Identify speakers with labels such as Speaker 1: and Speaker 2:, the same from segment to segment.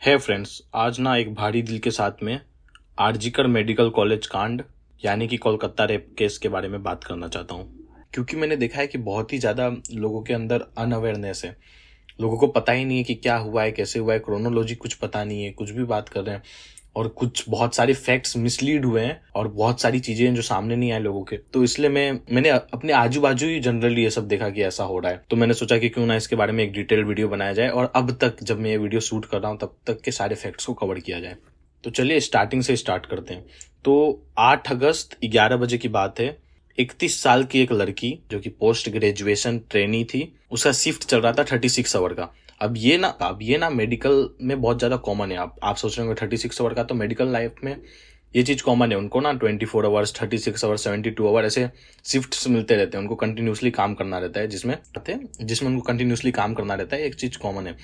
Speaker 1: है फ्रेंड्स, आज ना एक भारी दिल के साथ में आरजीकर मेडिकल कॉलेज कांड यानी कि कोलकाता रेप केस के बारे में बात करना चाहता हूँ। क्योंकि मैंने देखा है कि बहुत ही ज़्यादा लोगों के अंदर अनअवेयरनेस है। लोगों को पता ही नहीं है कि क्या हुआ है, कैसे हुआ है, क्रोनोलॉजी कुछ पता नहीं है, कुछ भी बात कर रहे हैं और कुछ बहुत सारे फैक्ट्स मिसलीड हुए हैं और बहुत सारी चीजें हैं जो सामने नहीं आए लोगों के। तो इसलिए मैंने अपने आजू बाजू ही जनरली ये सब देखा कि ऐसा हो रहा है, तो मैंने सोचा कि क्यों ना इसके बारे में एक डिटेल वीडियो बनाया जाए और अब तक जब मैं ये वीडियो शूट कर रहा हूँ तब तक के सारे फैक्ट्स को कवर किया जाए। तो चलिए स्टार्टिंग से स्टार्ट करते हैं। तो 8 अगस्त 11 बजे की बात है। 31 साल की एक लड़की जो कि पोस्ट ग्रेजुएशन ट्रेनी थी, उसका शिफ्ट चल रहा था 36 आवर का। अब ये ना मेडिकल में बहुत ज्यादा कॉमन है। आप सोच रहे होंगे 36 आवर का, तो मेडिकल लाइफ में ये चीज कॉमन है। उनको ना 24 आवर्स, 36 आवर्स, 72 आवर ऐसे शिफ्ट्स मिलते रहते हैं। उनको कंटिन्यूसली काम करना रहता है, जिसमें उनको कंटिन्यूसली काम करना रहता है। एक चीज कॉमन है।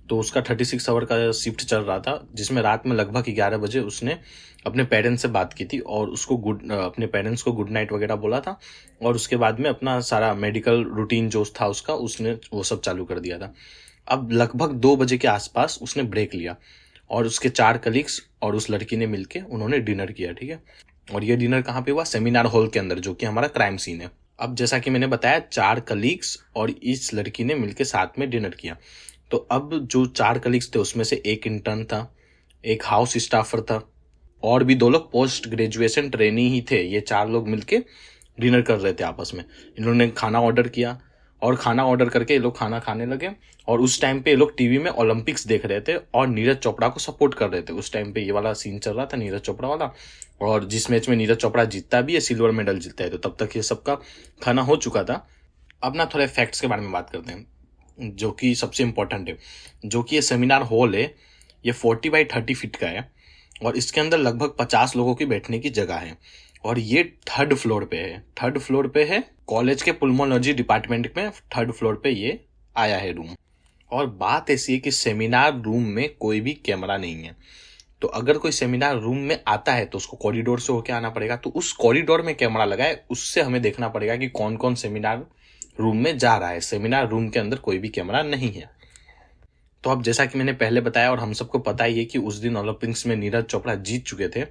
Speaker 1: तो उसका 36 आवर का शिफ्ट चल रहा था, जिसमें रात में लगभग 11 बजे उसने अपने पेरेंट्स से बात की थी और उसको अपने पेरेंट्स को गुड नाइट वगैरह बोला था और उसके बाद में अपना सारा मेडिकल रूटीन जो था उसका, उसने वो सब चालू कर दिया था। अब लगभग 2 बजे के आसपास उसने ब्रेक लिया और उसके 4 कलीग्स और उस लड़की ने मिलके उन्होंने डिनर किया, ठीक है। और ये डिनर कहाँ पे हुआ? सेमिनार हॉल के अंदर, जो कि हमारा क्राइम सीन है। अब जैसा कि मैंने बताया, 4 कलीग्स और इस लड़की ने मिलके साथ में डिनर किया। तो अब जो 4 कलीग्स थे उसमें से एक इंटर्न था, एक हाउस स्टाफर था और भी 2 लोग पोस्ट ग्रेजुएशन ट्रेनी ही थे। ये 4 लोग मिलके डिनर कर रहे थे आपस में। इन्होंने खाना ऑर्डर किया और खाना ऑर्डर करके ये लोग खाना खाने लगे। और उस टाइम पे ये लोग टीवी में ओलंपिक्स देख रहे थे और नीरज चोपड़ा को सपोर्ट कर रहे थे। उस टाइम पे ये वाला सीन चल रहा था, नीरज चोपड़ा वाला। और जिस मैच में नीरज चोपड़ा जीतता भी है, सिल्वर मेडल जीतता है। तो तब तक ये सबका खाना हो चुका था। अब ना थोड़े फैक्ट्स के बारे में बात करते हैं जो कि सबसे इंपॉर्टेंट है। जो कि ये सेमिनार हॉल है, ये 40 बाई 30 फीट का है और इसके अंदर लगभग 50 लोगों की बैठने की जगह है। और ये 3rd फ्लोर पे है। 3rd फ्लोर पे है कॉलेज के पुल्मोलॉजी डिपार्टमेंट में। 3rd फ्लोर पे ये आया है रूम। और बात ऐसी है कि सेमिनार रूम में कोई भी कैमरा नहीं है। तो अगर कोई सेमिनार रूम में आता है तो उसको कॉरिडोर से होके आना पड़ेगा। तो उस कॉरिडोर में कैमरा लगा है, उससे हमें देखना पड़ेगा कि कौन कौन सेमिनार रूम में जा रहा है। सेमिनार रूम के अंदर कोई भी कैमरा नहीं है। तो अब जैसा कि मैंने पहले बताया और हम सबको पता ही है कि उस दिन ओलंपिक्स में नीरज चोपड़ा जीत चुके थे।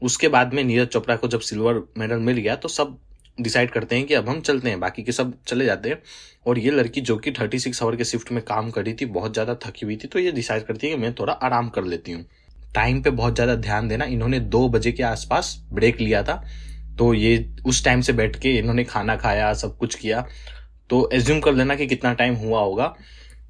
Speaker 1: उसके बाद में नीरज चोपड़ा को जब सिल्वर मेडल मिल गया तो सब डिसाइड करते हैं कि अब हम चलते हैं, बाकी के सब चले जाते हैं। और ये लड़की जो कि 36 आवर के शिफ्ट में काम कर रही थी, बहुत ज्यादा थकी हुई थी, तो ये डिसाइड करती है कि मैं थोड़ा आराम कर लेती हूँ। टाइम पे बहुत ज्यादा ध्यान देना। इन्होंने 2 बजे के आसपास ब्रेक लिया था, तो ये उस टाइम से बैठ के इन्होंने खाना खाया, सब कुछ किया। तो एज्यूम कर लेना कि कितना टाइम हुआ होगा।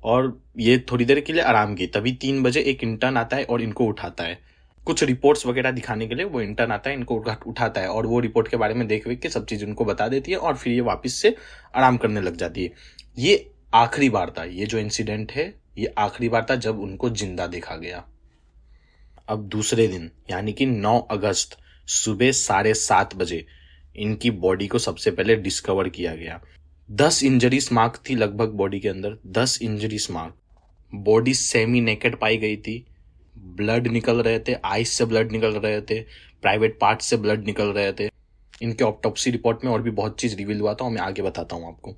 Speaker 1: और ये थोड़ी देर के लिए आराम की। तभी 3 बजे एक इंटर्न आता है और इनको उठाता है। कुछ रिपोर्ट्स वगैरह दिखाने के लिए वो इंटर्न आता है, इनको उठाता है और वो रिपोर्ट के बारे में देख के सब चीज उनको बता देती है और फिर ये वापस से आराम करने लग जाती है। ये आखिरी बार था, ये जो इंसिडेंट है ये आखिरी बार था जब उनको जिंदा देखा गया। अब दूसरे दिन यानी कि 9 अगस्त सुबह 7:30 बजे इनकी बॉडी को सबसे पहले डिस्कवर किया गया। 10 इंजरीज मार्क थी लगभग बॉडी के अंदर, 10 injuries mark. Body semi naked पाई गई थी। ब्लड निकल रहे थे, आइस से ब्लड निकल रहे थे, प्राइवेट पार्ट से ब्लड निकल रहे थे। इनके ऑटोप्सी रिपोर्ट में और भी बहुत चीज रिवील हुआ था और मैं आगे बताता हूँ आपको।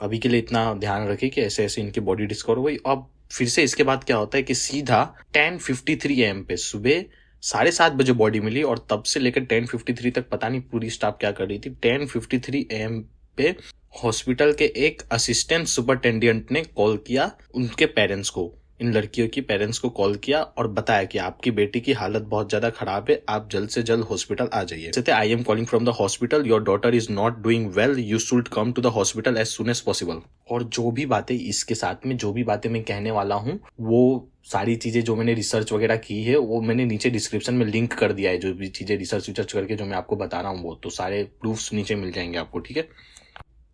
Speaker 1: अभी के लिए इतना ध्यान रखिए कि ऐसे ऐसे इनकी बॉडी डिस्कवर हुई। अब फिर से इसके बाद क्या होता है कि सीधा 10:53 AM पे सुबह 7:30 बजे बॉडी मिली और तब से लेकर 10:53 तक पता नहीं पूरी स्टाफ क्या कर रही थी। 10:53 AM पे हॉस्पिटल के एक असिस्टेंट सुपरिटेंडेंट ने कॉल किया उनके पेरेंट्स को, इन लड़कियों की पेरेंट्स को कॉल किया और बताया कि आपकी बेटी की हालत बहुत ज्यादा खराब है, आप जल्द से जल्द हॉस्पिटल आ जाइए। कहते I am calling from the hospital, your daughter is not doing well, you should come to the hospital as soon as possible. और जो भी बातें इसके साथ में, जो भी बातें मैं कहने वाला हूँ, वो सारी चीजें जो मैंने रिसर्च वगैरह की है वो मैंने नीचे डिस्क्रिप्शन में लिंक कर दिया है। जो भी चीजें रिसर्च करके जो मैं आपको बता रहा हूँ वो तो सारे प्रूफ्स नीचे मिल जाएंगे आपको, ठीक है।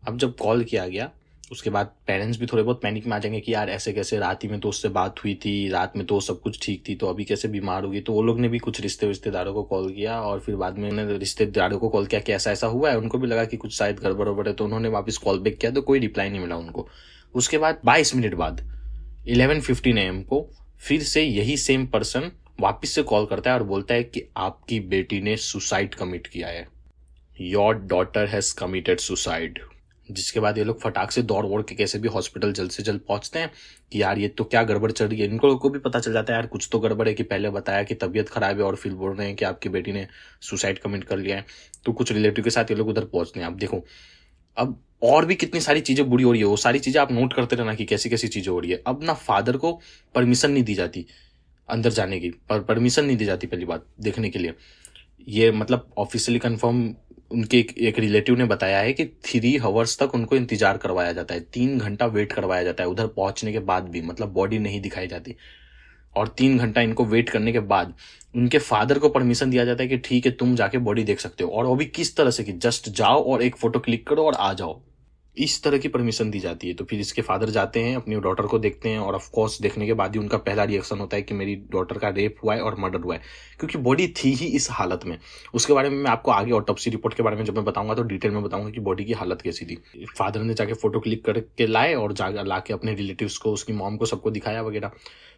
Speaker 1: अब जब कॉल किया गया उसके बाद पेरेंट्स भी थोड़े बहुत पैनिक में आ जाएंगे कि यार ऐसे कैसे, रात ही में तो उससे बात हुई थी, रात में तो सब कुछ ठीक थी, तो अभी कैसे बीमार होगी। तो वो लोग ने भी कुछ रिश्तेदारों को कॉल किया और फिर बाद में उन्होंने रिश्तेदारों को कॉल किया कि ऐसा ऐसा हुआ है। उनको भी लगा कि कुछ शायद गड़बड़ वड़बड़ है, तो उन्होंने वापस कॉल बैक किया तो कोई रिप्लाई नहीं मिला उनको। उसके बाद 22 मिनट बाद 11:15 AM को फिर से यही सेम पर्सन वापस से कॉल करता है और बोलता है कि आपकी बेटी ने सुसाइड कमिट किया है, your daughter has committed suicide. जिसके बाद ये लोग फटाक से दौड़ वोड़ के कैसे भी हॉस्पिटल जल्द से जल्द पहुंचते हैं कि यार ये तो क्या गड़बड़ चल रही है। इनको लोग को भी पता चल जाता है यार कुछ तो गड़बड़ है, कि पहले बताया कि तबीयत खराब है और फिर बोल रहे हैं कि आपकी बेटी ने सुसाइड कमिट कर लिया है। तो कुछ रिलेटिव के साथ ये लोग उधर पहुंचते हैं। अब देखो, अब और भी कितनी सारी चीजें बुरी हो रही है, वो सारी चीजें आप नोट करते रहना कि कैसी कैसी चीजें हो रही है। अब ना फादर को परमिशन नहीं दी जाती अंदर जाने की, परमिशन नहीं दी जाती पहली बात देखने के लिए। ये मतलब ऑफिशियली कंफर्म उनके एक रिलेटिव ने बताया है कि 3 आवर्स तक उनको इंतजार करवाया जाता है, 3 घंटा वेट करवाया जाता है उधर पहुंचने के बाद भी, मतलब बॉडी नहीं दिखाई जाती। और 3 घंटा इनको वेट करने के बाद उनके फादर को परमिशन दिया जाता है कि ठीक है तुम जाके बॉडी देख सकते हो। और वो भी किस तरह से कि जस्ट जाओ और एक फोटो क्लिक करो और आ जाओ, इस तरह की परमिशन दी जाती है। तो फिर इसके फादर जाते हैं, अपनी डॉटर को देखते हैं, और ऑफ कोर्स देखने के बाद ही उनका पहला रिएक्शन होता है कि मेरी डॉटर का रेप हुआ है और मर्डर हुआ है, क्योंकि बॉडी थी ही इस हालत में। उसके बारे में मैं आपको आगे ऑटोप्सी रिपोर्ट के बारे में जब मैं बताऊंगा तो डिटेल में बताऊंगा कि बॉडी की हालत कैसी थी। फादर ने जाके फोटो क्लिक करके लाए और ला के अपने रिलेटिव्स को, उसकी मॉम को, सबको दिखाया वगैरह।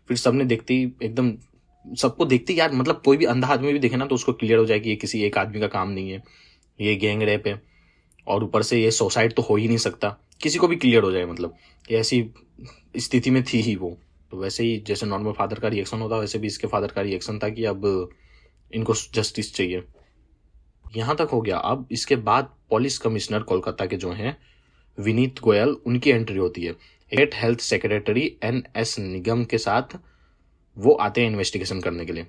Speaker 1: फिर सबने देखते ही एकदम, सबको देखते ही यार, मतलब कोई भी अंधा आदमी भी देखे ना तो उसको क्लियर हो जाए कि ये किसी एक आदमी का काम नहीं है, ये गैंग रेप है, और ऊपर से ये सुसाइड तो हो ही नहीं सकता, किसी को भी क्लियर हो जाए। मतलब ये ऐसी स्थिति में थी ही वो। तो वैसे ही जैसे नॉर्मल फादर का रिएक्शन होता वैसे भी इसके फादर का रिएक्शन था कि अब इनको जस्टिस चाहिए। यहाँ तक हो गया। अब इसके बाद पुलिस कमिश्नर कोलकाता के जो हैं विनीत गोयल, उनकी एंट्री होती है। स्टेट हेल्थ सेक्रेटरी NS निगम के साथ वो आते हैं इन्वेस्टिगेशन करने के लिए।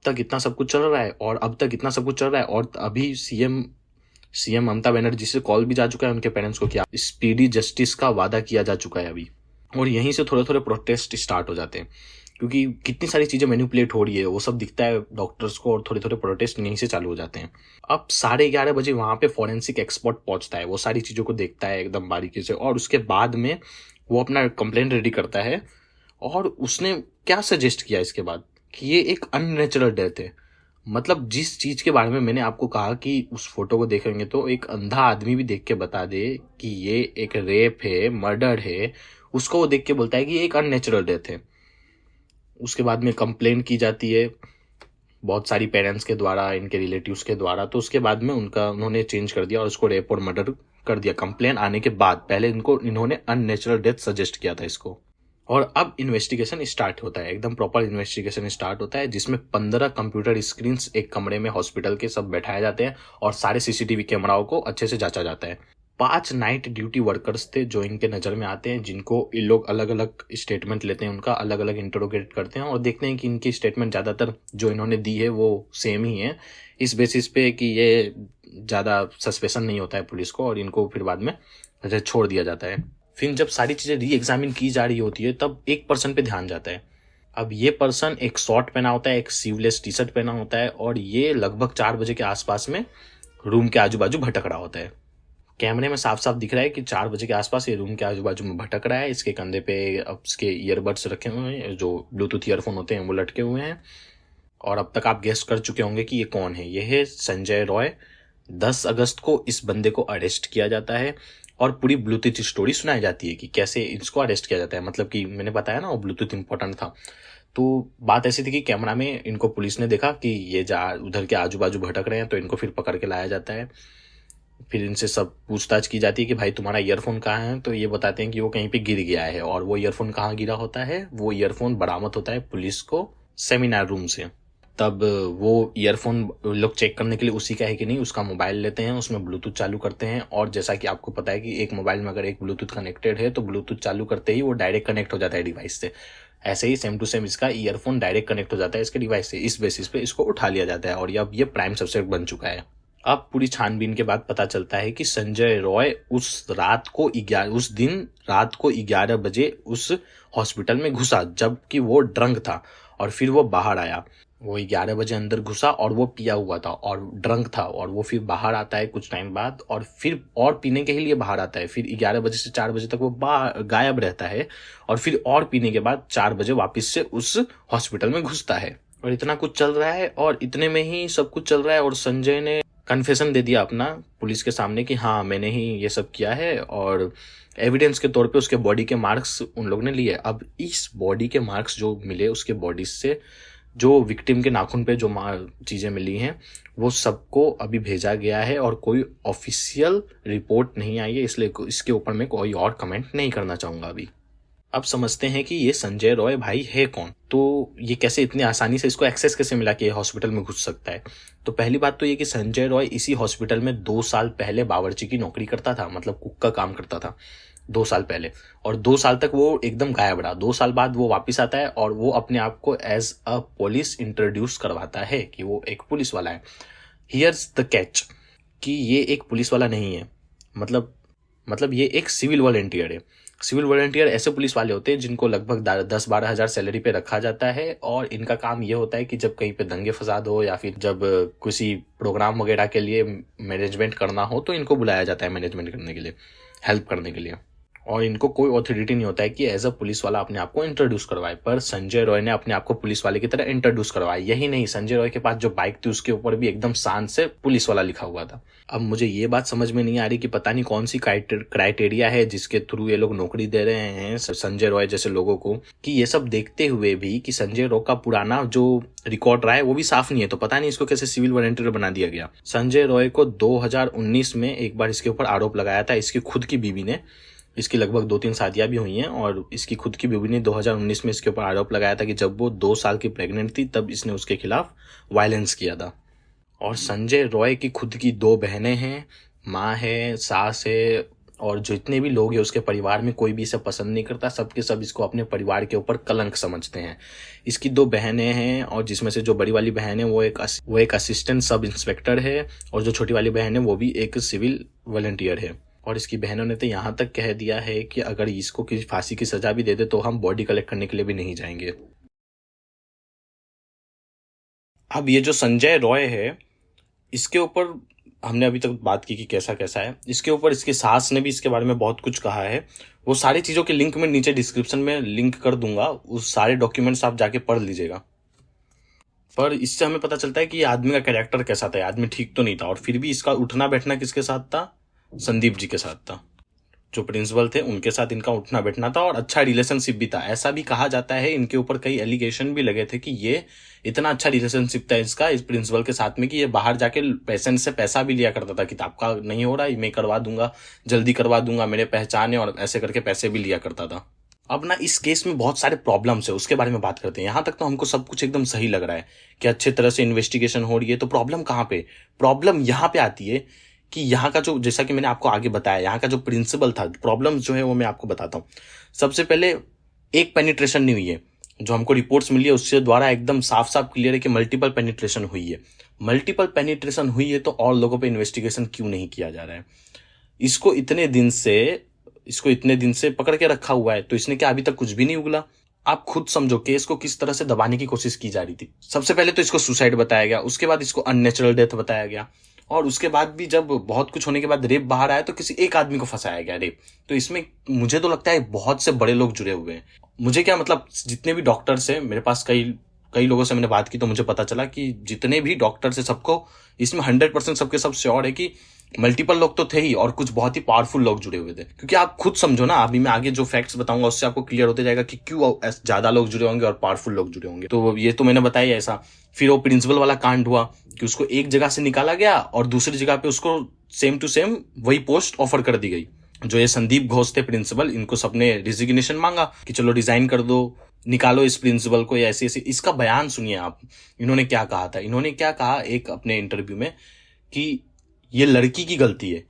Speaker 1: तक इतना सब कुछ चल रहा है, और अब तक इतना सब कुछ चल रहा है, और अभी सीएम ममता बनर्जी से कॉल भी जा चुका है उनके पेरेंट्स को, क्या स्पीडी जस्टिस का वादा किया जा चुका है अभी। और यहीं से थोड़े थोड़े प्रोटेस्ट स्टार्ट हो जाते हैं, क्योंकि कितनी सारी चीजें मैनिपुलेट हो रही है वो सब दिखता है डॉक्टर्स को, और थोड़े थोड़े प्रोटेस्ट यहीं से चालू हो जाते हैं। अब 11:30 वहां पे फॉरेंसिक एक्सपर्ट पहुंचता है, वो सारी चीजों को देखता है एकदम बारीकी से, और उसके बाद में वो अपना कंप्लेंट रेडी करता है। और उसने क्या सजेस्ट किया इसके बाद कि ये एक अननेचुरल डेथ है। मतलब जिस चीज के बारे में मैंने आपको कहा कि उस फोटो को देखेंगे तो एक अंधा आदमी भी देख के बता दे कि ये एक रेप है, मर्डर है, उसको वो देख के बोलता है कि ये एक अननेचुरल डेथ है। उसके बाद में कंप्लेंट की जाती है बहुत सारी पेरेंट्स के द्वारा, इनके रिलेटिव्स के द्वारा। तो उसके बाद में उन्होंने चेंज कर दिया और उसको रेप और मर्डर कर दिया कंप्लेन आने के बाद। पहले इन्होंने अननेचुरल डेथ सजेस्ट किया था इसको। और अब इन्वेस्टिगेशन स्टार्ट होता है, एकदम प्रॉपर इन्वेस्टिगेशन स्टार्ट होता है, जिसमें 15 कंप्यूटर स्क्रीन्स एक कमरे में हॉस्पिटल के सब बैठाए जाते हैं और सारे सीसीटीवी कैमराओं को अच्छे से जांचा जाता है। 5 नाइट ड्यूटी वर्कर्स थे जो इनके नजर में आते हैं, जिनको इन लोग अलग अलग स्टेटमेंट लेते हैं, उनका अलग अलग इंटरोगेट करते हैं और देखते हैं कि इनकी स्टेटमेंट ज्यादातर जो इन्होंने दी है वो सेम ही है, इस बेसिस पे कि ये ज्यादा सस्पेशन नहीं होता है पुलिस को, और इनको फिर बाद में छोड़ दिया जाता है। फिर जब सारी चीजें री एग्जामिन की जा रही होती है तब एक पर्सन पे ध्यान जाता है। अब ये पर्सन एक शॉर्ट पहना होता है, एक स्लीवलेस टी शर्ट पहना होता है, और ये लगभग 4 बजे के आसपास में रूम के आजू बाजू भटक रहा होता है। कैमरे में साफ साफ दिख रहा है कि 4 बजे के आसपास ये रूम के आजू बाजू में भटक रहा है। इसके कंधे पे अब इसके ईयरबड्स रखे हुए हैं, जो ब्लूटूथ ईयरफोन होते हैं वो लटके हुए हैं। और अब तक आप गेस कर चुके होंगे कि ये कौन है। ये है संजय रॉय। 10 अगस्त को इस बंदे को अरेस्ट किया जाता है और पूरी ब्लूटूथ स्टोरी सुनाई जाती है कि कैसे इसको अरेस्ट किया जाता है। मतलब कि मैंने बताया ना वो ब्लूटूथ इंपॉर्टेंट था। तो बात ऐसी थी कि कैमरा में इनको पुलिस ने देखा कि ये उधर के आजू बाजू भटक रहे हैं, तो इनको फिर पकड़ के लाया जाता है। फिर इनसे सब पूछताछ की जाती है कि भाई तुम्हारा ईयरफोन कहाँ है, तो ये बताते हैं कि वो कहीं पे गिर गया है। और वो ईयरफोन कहाँ गिरा होता है, वो ईयरफोन बरामद होता है पुलिस को सेमिनार रूम से। तब वो ईयरफोन लोग चेक करने के लिए उसी का है कि नहीं उसका मोबाइल लेते हैं, उसमें ब्लूटूथ चालू करते हैं। और जैसा कि आपको पता है कि एक मोबाइल में अगर एक ब्लूटूथ कनेक्टेड है तो ब्लूटूथ चालू करते ही वो डायरेक्ट कनेक्ट हो जाता है डिवाइस से। ऐसे ही सेम टू सेम इसका ईयरफोन डायरेक्ट कनेक्ट हो जाता है इसके डिवाइस से। इस बेसिस पे इसको उठा लिया जाता है और अब ये प्राइम सस्पेक्ट बन चुका है। अब पूरी छानबीन के बाद पता चलता है कि संजय रॉय उस दिन रात को 11 बजे उस हॉस्पिटल में घुसा जबकि वो ड्रंक था, और फिर वो बाहर आया। वो 11 बजे अंदर घुसा और वो पिया हुआ था और ड्रंक था, और वो फिर बाहर आता है कुछ टाइम बाद, और फिर और पीने के लिए बाहर आता है। फिर 11 बजे से 4 बजे तक वो गायब रहता है, और फिर और पीने के बाद 4 बजे वापस से उस हॉस्पिटल में घुसता है। और इतना कुछ चल रहा है, और इतने में ही सब कुछ चल रहा है, और संजय ने कन्फेशन दे दिया अपना पुलिस के सामने कि हाँ मैंने ही ये सब किया है, और एविडेंस के तौर पे उसके बॉडी के मार्क्स उन लोग ने लिए। अब इस बॉडी के मार्क्स जो मिले उसके बॉडी से जो विक्टिम के नाखून पे जो चीज़ें मिली हैं वो सबको अभी भेजा गया है और कोई ऑफिशियल रिपोर्ट नहीं आई है, इसलिए इसके ऊपर मैं कोई और कमेंट नहीं करना चाहूँगा अभी। अब समझते हैं कि ये संजय रॉय भाई है कौन, तो ये कैसे इतनी आसानी से इसको एक्सेस कैसे मिला कि ये हॉस्पिटल में घुस सकता है। तो पहली बात तो ये कि संजय रॉय इसी हॉस्पिटल में 2 साल पहले बावर्ची की नौकरी करता था, मतलब कुक का काम करता था 2 साल पहले, और 2 साल तक वो एकदम गायब रहा। 2 साल बाद वो वापस आता है और वो अपने आप को एज अ पुलिस इंट्रोड्यूस करवाता है कि वो एक पुलिस वाला है। हियर्स द कैच कि ये एक पुलिस वाला नहीं है, मतलब ये एक सिविल वॉलंटियर है। सिविल वॉलंटियर ऐसे पुलिस वाले होते हैं जिनको लगभग 10-12 हज़ार सैलरी पे रखा जाता है और इनका काम ये होता है कि जब कहीं पे दंगे फसाद हो या फिर जब किसी प्रोग्राम वगैरह के लिए मैनेजमेंट करना हो तो इनको बुलाया जाता है मैनेजमेंट करने के लिए, हेल्प करने के लिए, और इनको कोई ऑथोरिटी नहीं होता है कि एज अ पुलिस वाला अपने आप को इंट्रोड्यूस करवाए। पर संजय रॉय ने अपने आप को पुलिस वाले की तरह इंट्रोड्यूस करवाया। यही नहीं, संजय रॉय के पास जो बाइक थी उसके ऊपर भी एकदम शान से पुलिस वाला लिखा हुआ था। अब मुझे ये बात समझ में नहीं आ रही कि पता नहीं कौन सी क्राइटेरिया है जिसके थ्रू ये लोग नौकरी दे रहे हैं संजय रॉय जैसे लोगों को, कि ये सब देखते हुए भी कि संजय रॉय का पुराना जो रिकॉर्ड रहा है वो भी साफ नहीं है, तो पता नहीं इसको कैसे सिविल वॉलंटियर बना दिया गया। संजय रॉय को 2019 में एक बार इसके ऊपर आरोप लगाया था इसकी खुद की बीवी ने। इसकी लगभग 2-3 शादियां भी हुई हैं और इसकी खुद की बीवी ने 2019 में इसके ऊपर आरोप लगाया था कि जब वो 2 साल की प्रेग्नेंट थी तब इसने उसके खिलाफ वायलेंस किया था। और संजय रॉय की खुद की 2 बहनें हैं, माँ है, सास है, और जितने भी लोग हैं उसके परिवार में कोई भी इसे पसंद नहीं करता, सबके सब इसको अपने परिवार के ऊपर कलंक समझते हैं। इसकी 2 बहनें हैं और जिसमें से जो बड़ी वाली बहन है वो एक असिस्टेंट सब इंस्पेक्टर है और जो छोटी वाली बहन है वो भी एक सिविल वॉलंटियर है। और इसकी बहनों ने तो यहाँ तक कह दिया है कि अगर इसको किसी फांसी की सजा भी दे दे तो हम बॉडी कलेक्ट करने के लिए भी नहीं जाएंगे। अब ये जो संजय रॉय है इसके ऊपर हमने अभी तक बात की कि कैसा कैसा है, इसके ऊपर इसकी सास ने भी इसके बारे में बहुत कुछ कहा है। वो सारी चीज़ों के लिंक मैं नीचे डिस्क्रिप्शन में लिंक कर दूंगा, उस सारे डॉक्यूमेंट्स आप जाके पढ़ लीजिएगा। पर इससे हमें पता चलता है कि ये आदमी का कैरेक्टर कैसा था, आदमी ठीक तो नहीं था, और फिर भी इसका उठना बैठना किसके साथ था, संदीप जी के साथ था। जो प्रिंसिपल थे उनके साथ इनका उठना बैठना था और अच्छा रिलेशनशिप भी था। ऐसा भी कहा जाता है, इनके ऊपर कई एलिगेशन भी लगे थे कि ये इतना अच्छा रिलेशनशिप था इसका इस प्रिंसिपल के साथ में कि ये बाहर जाके पेशेंट से पैसा भी लिया करता था कि आपका नहीं हो रहा, मैं करवा दूंगा, जल्दी करवा दूंगा, मेरे पहचान है, और ऐसे करके पैसे भी लिया करता था। अब ना इस केस में बहुत सारे प्रॉब्लम्स है, उसके बारे में बात करते हैं। यहाँ तक तो हमको सब कुछ एकदम सही लग रहा है कि अच्छे तरह से इन्वेस्टिगेशन हो रही है, तो प्रॉब्लम कहाँ पे, प्रॉब्लम यहाँ पे आती है कि यहाँ का जो, जैसा कि मैंने आपको आगे बताया, यहाँ का जो प्रिंसिपल था, प्रॉब्लम जो है वो मैं आपको बताता हूँ। सबसे पहले एक पेनिट्रेशन नहीं हुई है, जो हमको रिपोर्ट्स मिली है उससे द्वारा एकदम साफ साफ क्लियर है कि मल्टीपल पेनिट्रेशन हुई है। मल्टीपल पेनिट्रेशन हुई है तो और लोगों पे इन्वेस्टिगेशन क्यों नहीं किया जा रहा है? इसको इतने दिन से पकड़ के रखा हुआ है तो इसने क्या अभी तक कुछ भी नहीं उगला? आप खुद समझो केस को किस तरह से दबाने की कोशिश की जा रही थी। सबसे पहले तो इसको सुसाइड बताया गया, उसके बाद इसको अननेचुरल डेथ बताया गया, और उसके बाद भी जब बहुत कुछ होने के बाद रेप बाहर आया तो किसी एक आदमी को फंसाया गया रेप। तो इसमें मुझे तो लगता है बहुत से बड़े लोग जुड़े हुए हैं। मुझे क्या मतलब, जितने भी डॉक्टर्स हैं, मेरे पास कई लोगों से मैंने बात की तो मुझे पता चला कि जितने भी डॉक्टर्स हैं सबको इसमें 100% सबके सब श्योर है कि मल्टीपल लोग तो थे ही और कुछ बहुत ही पावरफुल लोग जुड़े हुए थे। क्योंकि आप खुद समझो ना, अभी मैं आगे जो फैक्ट्स बताऊंगा उससे आपको क्लियर होते जाएगा कि क्यों ज्यादा लोग जुड़े होंगे और पावरफुल लोग जुड़े होंगे। तो ये तो मैंने बताया ऐसा। फिर वो प्रिंसिपल वाला कांड हुआ कि उसको एक जगह से निकाला गया और दूसरी जगह पे उसको सेम टू सेम वही पोस्ट ऑफर कर दी गई। जो ये संदीप घोष थे प्रिंसिपल, इनको सबने रिजिग्नेशन मांगा कि चलो रिजाइन कर दो, निकालो इस प्रिंसिपल को, या ऐसे ऐसे। इसका बयान सुनिए आप, इन्होंने क्या कहा था। इन्होंने क्या कहा एक अपने इंटरव्यू में कि ये लड़की की गलती है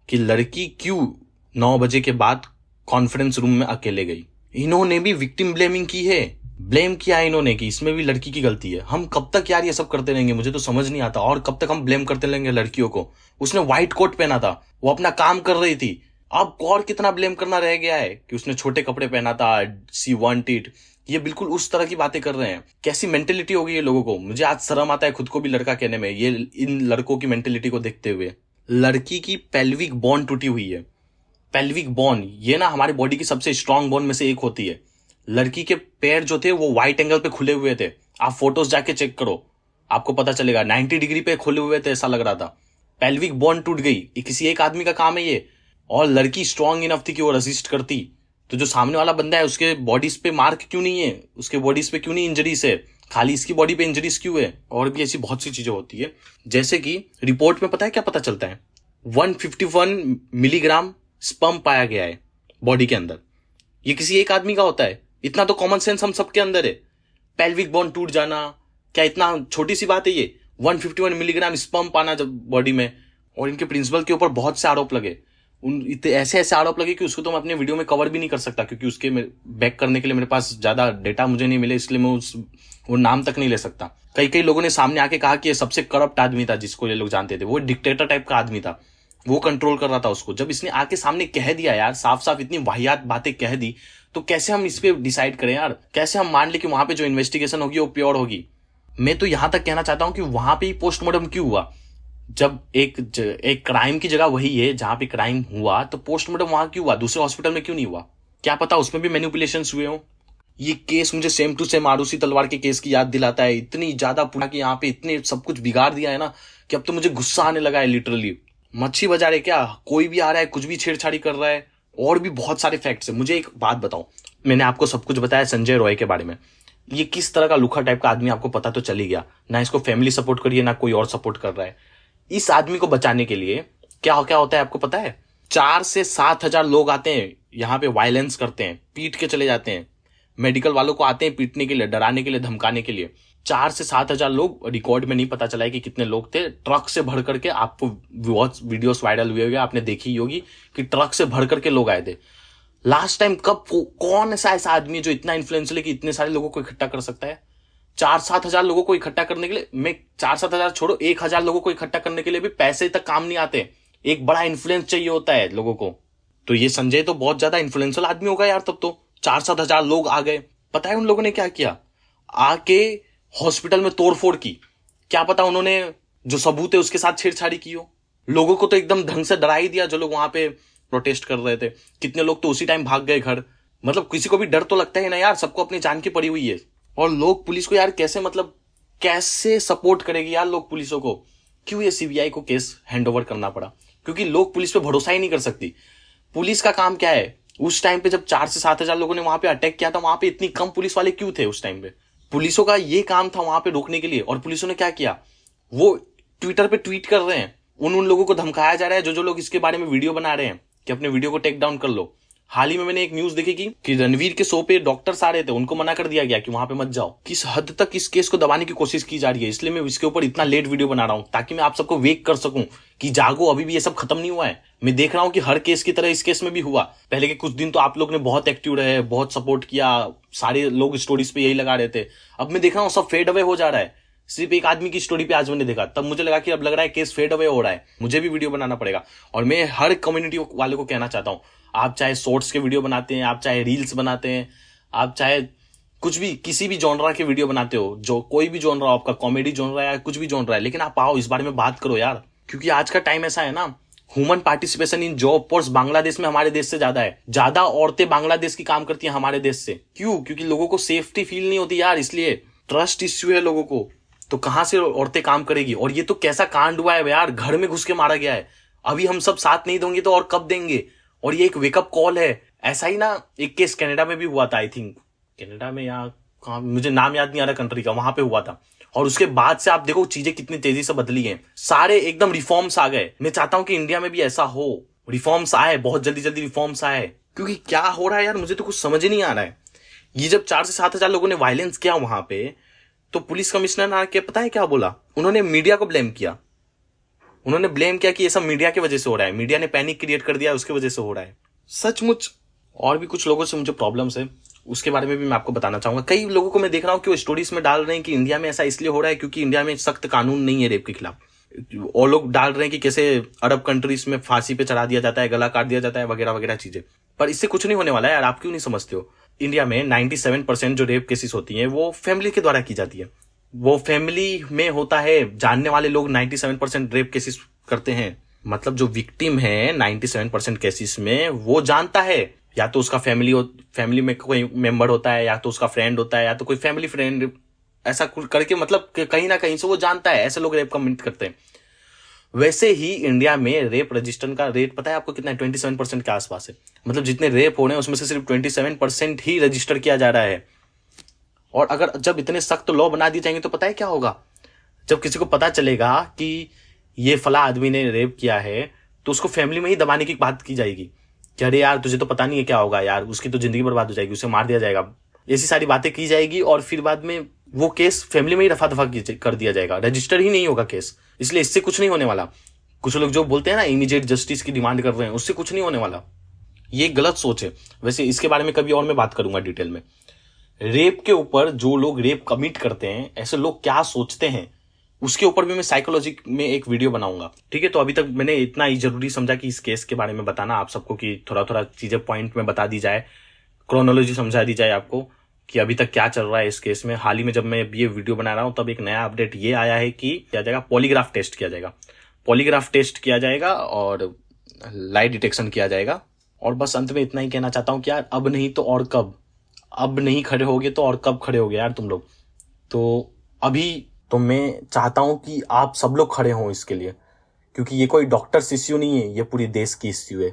Speaker 1: कि लड़की क्यों 9 बजे के बाद कॉन्फ्रेंस रूम में अकेले गई। इन्होंने भी विक्टिम ब्लेमिंग की है, ब्लेम किया है इन्होंने कि इसमें भी लड़की की गलती है। हम कब तक यार ये सब करते रहेंगे, मुझे तो समझ नहीं आता। और कब तक हम ब्लेम करते रहेंगे लड़कियों को? उसने व्हाइट कोट पहना था, वो अपना काम कर रही थी, अब और कितना ब्लेम करना रह गया है कि उसने छोटे कपड़े पहना था, सी वांटेड। ये बिल्कुल उस तरह की बातें कर रहे हैं। कैसी मेंटेलिटी होगी ये लोगों को? मुझे आज शर्म आता है खुद को भी लड़का कहने में, ये इन लड़कों की मेंटेलिटी को देखते हुए। लड़की की पेल्विक बोन टूटी हुई है। पेल्विक बोन ये ना हमारी बॉडी की सबसे स्ट्रांग बोन में से एक होती है। लड़की के पैर जो थे वो वाइट एंगल पे खुले हुए थे, आप फोटोज जाके चेक करो, आपको पता चलेगा 90 डिग्री पे खुले हुए थे, ऐसा लग रहा था। पेल्विक बोन टूट गई, ये किसी एक आदमी का काम है ये। और लड़की स्ट्रांग इनफ थी कि वो रेजिस्ट करती। तो जो सामने वाला बंदा है उसके बॉडीज पे मार्क क्यों नहीं है, उसके बॉडीज पे क्यों नहीं इंजरीज है? खाली इसकी बॉडी पे इंजरीज क्यों है, और भी ऐसी बहुत सी चीजें होती है। जैसे कि रिपोर्ट में पता है क्या पता चलता है, 151 मिलीग्राम स्पर्म पाया गया है बॉडी के अंदर। ये किसी एक आदमी का होता है? इतना तो कॉमन सेंस हम सबके अंदर है। पेल्विक बोन टूट जाना क्या इतना छोटी सी बात है ये? 151 मिलीग्राम स्पर्म पाना जब बॉडी में, और इनके प्रिंसिपल के ऊपर बहुत से आरोप लगे, ऐसे ऐसे आरोप लगे कि उसको तो मैं अपने वीडियो में कवर भी नहीं कर सकता, क्योंकि उसके बैक करने के लिए मेरे पास ज्यादा डेटा मुझे नहीं मिले, इसलिए मैं वो नाम तक नहीं ले सकता। कई लोगों ने सामने आके कहा कि ये सबसे करप्ट आदमी था जिसको ये लोग जानते थे, वो डिक्टेटर टाइप का आदमी था, वो कंट्रोल कर रहा था उसको। जब इसने आके सामने कह दिया यार, साफ साफ इतनी वाहियात बातें कह दी, तो कैसे हम इस पे डिसाइड करें यार? कैसे हम मान ले कि वहां पे जो इन्वेस्टिगेशन होगी वो प्योर होगी? मैं तो यहां तक कहना चाहता हूं कि वहां पे ही पोस्टमार्टम क्यों हुआ? जब एक क्राइम की जगह वही है जहां पे क्राइम हुआ, तो पोस्टमार्टम वहां क्यों हुआ? दूसरे हॉस्पिटल में क्यों नहीं हुआ? क्या पता उसमें भी मैनिपुलेशन हुए हो। ये केस मुझे सेम टू सेम आरुषि तलवार के केस की याद दिलाता है। इतनी ज्यादा पूरा कि यहाँ पे इतने सब कुछ बिगाड़ दिया है ना, कि अब तो मुझे गुस्सा आने लगा है लिटरली। मच्छी बजा रहे क्या, कोई भी आ रहा है कुछ भी छेड़छाड़ी कर रहा है, और भी बहुत सारे फैक्ट्स है। मुझे एक बात बताओ, मैंने आपको सब कुछ बताया संजय रॉय के बारे में, ये किस तरह का लुखा टाइप का आदमी आपको पता तो चल ही गया ना। इसको फैमिली सपोर्ट करिए ना कोई और सपोर्ट कर रहा है। इस आदमी को बचाने के लिए क्या होता है आपको पता है? 4 से 7 हजार लोग आते हैं यहाँ पे, वायलेंस करते हैं, पीट के चले जाते हैं। मेडिकल वालों को आते हैं पीटने के लिए, डराने के लिए, धमकाने के लिए। 4 से 7 हजार लोग, रिकॉर्ड में नहीं पता चला है कि कितने लोग थे, ट्रक से भर करके, आपको बहुत वीडियोस वायरल हुए होंगे, आपने देखी ही होगी कि ट्रक से भर करके लोग आए थे। लास्ट टाइम कब कौन ऐसा आदमी जो इतना इन्फ्लुएंशियल है कि इतने सारे लोगों को इकट्ठा कर सकता है? 4-7 हजार लोगों को इकट्ठा करने के लिए, मैं 4-7 हजार छोड़ो, 1,000 लोगों को इकट्ठा करने के लिए भी पैसे तक काम नहीं आते। एक बड़ा इन्फ्लुएंस चाहिए होता है लोगों को। तो ये संजय तो बहुत ज्यादा इन्फ्लुएंशियल आदमी होगा यार। तब तो 4-7 हजार लोग आ गए। पता है उन लोगों ने क्या किया? आके हॉस्पिटल में तोड़फोड़ की। क्या पता उन्होंने जो सबूत है उसके साथ छेड़छाड़ी की हो। लोगों को तो एकदम ढंग से डरा ही दिया, जो लोग वहां पे प्रोटेस्ट कर रहे थे। कितने लोग तो उसी टाइम भाग गए घर। मतलब किसी को भी डर तो लगता है ना यार, सबको अपनी जान की पड़ी हुई है। और लोग पुलिस को यार कैसे सपोर्ट करेगी यार लोग पुलिसों को? क्यों ये सीबीआई को केस हैंडओवर करना पड़ा? क्योंकि लोग पुलिस पे भरोसा ही नहीं कर सकती। पुलिस का काम क्या है? उस टाइम पे जब 4 से 7 हजार लोगों ने वहां पे अटैक किया था, वहां पे इतनी कम पुलिस वाले क्यों थे उस टाइम पे? पुलिसों का ये काम था वहां पे रोकने के लिए, और पुलिसों ने क्या किया? वो ट्विटर पे ट्वीट कर रहे हैं, उन लोगों को धमकाया जा रहा है जो लोग इसके बारे में वीडियो बना रहे हैं कि अपने वीडियो को टेक डाउन कर लो। हाल ही में मैंने एक न्यूज देखी कि रणवीर के शो पे डॉक्टर्स आ रहे थे, उनको मना कर दिया गया कि वहां पे मत जाओ। किस हद तक इस केस को दबाने की कोशिश की जा रही है। इसलिए मैं इसके ऊपर इतना लेट वीडियो बना रहा हूं, ताकि मैं आप सबको वेक कर सकूं कि जागो, अभी भी ये सब खत्म नहीं हुआ है। मैं देख रहा हूं कि हर केस की तरह इस केस में भी हुआ। पहले के कुछ दिन तो आप लोग ने बहुत एक्टिव रहे, बहुत सपोर्ट किया, सारे लोग स्टोरीज पे यही लगा रहे थे। अब मैं देख रहा हूं सब फेड अवे हो जा रहा है। सिर्फ एक आदमी की स्टोरी पे आज मैंने देखा, तब मुझे लगा कि अब लग रहा है केस फेड अवे हो रहा है, मुझे भी वीडियो बनाना पड़ेगा। और मैं हर कम्युनिटी वाले को कहना चाहता हूं, आप चाहे शॉर्ट्स के वीडियो बनाते हैं, आप चाहे रील्स बनाते हैं, आप चाहे कुछ भी किसी भी जॉनरा के वीडियो बनाते हो, जो कोई भी जॉनरा हो आपका, कॉमेडी जॉनरा या कुछ भी जॉनरा है, लेकिन आप आओ इस बारे में बात करो यार। क्योंकि आज का टाइम ऐसा है ना, human participation in job force Bangladesh में हमारे देश से ज्यादा है। ज्यादा औरतें बांग्लादेश की काम करती हैं हमारे देश से। क्यों? क्योंकि लोगों को सेफ्टी फील नहीं होती यार, इसलिए ट्रस्ट इश्यू है लोगों को। तो कहां से औरतें काम करेगी? और ये तो कैसा कांड हुआ है यार, घर में घुस के मारा गया है। अभी हम सब साथ नहीं देंगे तो और कब देंगे? और ये एक वेकअप कॉल है। ऐसा ही ना एक केस कनाडा में भी हुआ था, आई थिंक कनाडा में या कहां, मुझे नाम याद नहीं आ रहा कंट्री का, वहां पे हुआ था। और उसके बाद से आप देखो चीजें कितनी तेजी से बदली हैं, सारे एकदम रिफॉर्म्स आ गए। मैं चाहता हूं कि इंडिया में भी ऐसा हो, रिफॉर्म्स आए, बहुत जल्दी जल्दी रिफॉर्म्स आए। क्योंकि क्या हो रहा है यार, मुझे तो कुछ समझ ही नहीं आ रहा है। ये जब 4 से 7 हजार लोगों ने वायलेंस किया वहां पे, तो पुलिस कमिश्नर आके पता है क्या बोला? उन्होंने मीडिया को ब्लेम किया। उन्होंने ब्लेम किया कि ये सब मीडिया की वजह से हो रहा है, मीडिया ने पैनिक क्रिएट कर दिया, उसकी वजह से हो रहा है। सचमुच। और भी कुछ लोगों से मुझे प्रॉब्लम्स है, उसके बारे में भी मैं आपको बताना चाहूंगा। कई लोगों को मैं देख रहा हूं कि वो स्टोरीज में डाल रहे हैं कि इंडिया में ऐसा इसलिए हो रहा है क्योंकि इंडिया में सख्त कानून नहीं है रेप के खिलाफ। और लोग डाल रहे हैं कि कैसे अरब कंट्रीज में फांसी पे चढ़ा दिया जाता है, गला काट दिया जाता है, वगैरह वगैरह चीजें। पर इससे कुछ नहीं होने वाला है यार, आप क्यों नहीं समझते हो? इंडिया में 97% जो रेप केसेस होती हैं वो फैमिली के द्वारा की जाती है। वो फैमिली में होता है, जानने वाले लोग 97% रेप केसेस करते हैं। मतलब जो विक्टिम है 97% केसेस में वो जानता है, या तो उसका फैमिली में कोई मेंबर होता है, या तो उसका फ्रेंड होता है, या तो कोई फैमिली फ्रेंड, ऐसा करके मतलब कहीं ना कहीं से वो जानता है। ऐसे लोग रेप कमिट करते हैं। वैसे ही इंडिया में रेप रजिस्टर का रेट पता है आपको कितना है? 27% के आसपास है। मतलब जितने रेप हो रहे हैं उसमें से सिर्फ 27% ही रजिस्टर किया जा रहा है। और अगर जब इतने सख्त लॉ बना दिए जाएंगे तो पता है क्या होगा, जब किसी को पता चलेगा कि ये फला आदमी ने रेप किया है तो उसको फैमिली में ही दबाने की बात की जाएगी कि अरे यार तुझे तो पता नहीं है क्या होगा यार, उसकी तो जिंदगी बर्बाद हो जाएगी, उसे मार दिया जाएगा, ऐसी सारी बातें की जाएगी। और फिर बाद में वो केस फैमिली में ही रफा दफा कर दिया जाएगा, रजिस्टर ही नहीं होगा केस। इसलिए इससे कुछ नहीं होने वाला। कुछ लोग जो बोलते हैं ना इमीडिएट जस्टिस की डिमांड कर रहे हैं, उससे कुछ नहीं होने वाला। ये गलत सोच है। वैसे इसके बारे में कभी और मैं बात करूंगा डिटेल में। रेप के ऊपर, जो लोग रेप कमिट करते हैं ऐसे लोग क्या सोचते हैं, उसके ऊपर भी मैं साइकोलॉजी में एक वीडियो बनाऊंगा। ठीक है, तो अभी तक मैंने इतना ही जरूरी समझा कि इस केस के बारे में बताना आप सबको, कि थोड़ा थोड़ा चीजें पॉइंट में बता दी जाए, क्रोनोलॉजी समझा दी जाए आपको कि अभी तक क्या चल रहा है इस केस में। हाल ही में जब मैं ये वीडियो बना रहा हूं तब एक नया अपडेट ये आया है कि किया जाएगा पॉलीग्राफ टेस्ट किया जाएगा, पॉलीग्राफ टेस्ट किया जाएगा और लाई डिटेक्शन किया जाएगा। और बस अंत में इतना ही कहना चाहता हूं कि यार अब नहीं तो और कब, अब नहीं खड़े होगे तो और कब खड़े होगे यार तुम लोग। तो अभी तो मैं चाहता हूं कि आप सब लोग खड़े हों इसके लिए, क्योंकि ये कोई डॉक्टर्स इश्यू नहीं है, ये पूरी देश की इश्यू है।